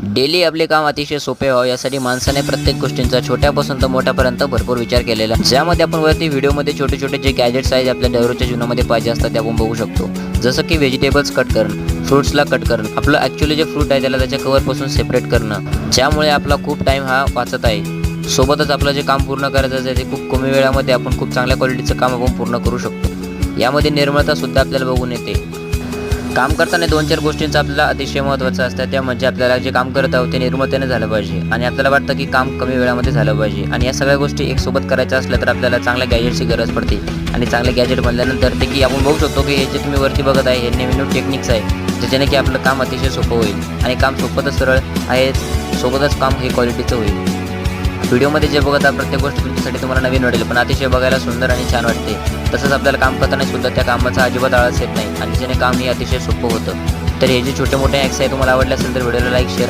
Daily आपले काम अतिशय सोपे व्हावे यासाठी माणसाने प्रत्येक गोष्टींचा छोट्यापासून तर मोठ्यापर्यंत भरपूर विचार केलेला, ज्यामध्ये आपण वरती व्हिडिओमध्ये छोटे छोटे जे गॅजेट्स आहेत आपल्या दररोजच्या जीवनामध्ये पाहिजे असतात ते आपण बघू शकतो. जसं की व्हेजिटेबल्स कट करणं, फ्रूट्सला कट करणं, आपलं ॲक्च्युअली जे फ्रूट आहे त्याला त्याच्या कवरपासून सेपरेट करणं, ज्यामुळे आपला खूप टाईम हा वाचत आहे. सोबतच आपलं जे काम पूर्ण करायचं आहे ते खूप कमी वेळामध्ये आपण खूप चांगल्या क्वालिटीचं काम आपण पूर्ण करू शकतो. यामध्ये निर्मळतासुद्धा आपल्याला बघून येते. काम करताना 2-4 गोष्टींचं आपल्याला अतिशय महत्त्वाचं असतं. त्या म्हणजे आपल्याला जे काम करत आहोत ते निर्मळतेने झालं पाहिजे आणि आपल्याला वाटतं की काम कमी वेळामध्ये झालं पाहिजे. आणि या सगळ्या गोष्टी एक सोबत करायच्या असल्या तर आपल्याला चांगल्या गॅजेटची गरज पडते. आणि चांगले गॅजेट बनल्यानंतर ते की आपण बघू शकतो की हे जे तुम्ही वरती बघत आहे हे नवीन टेक्निक्स आहे, ज्याच्याने की आपलं काम अतिशय सोपं होईल. आणि काम सोपं सरळ आहे, सोबतच काम हे क्वालिटीचं होईल. व्हिडिओमध्ये जे बघत आहे प्रत्येक गोष्ट तुमच्यासाठी तुम्हाला नवीन वाटेल, पण अतिशय बघायला सुंदर आणि छान वाटते. तसंच आपल्याला काम करताना सुद्धा त्या कामाचा अजिबात आळस येत नाही आणि ज्याने काम हे अतिशय सोपं होतं. तर हे जे छोटे मोठे हॅक्स आहे तुम्हाला आवडले असेल तर व्हिडिओला लाईक, शेअर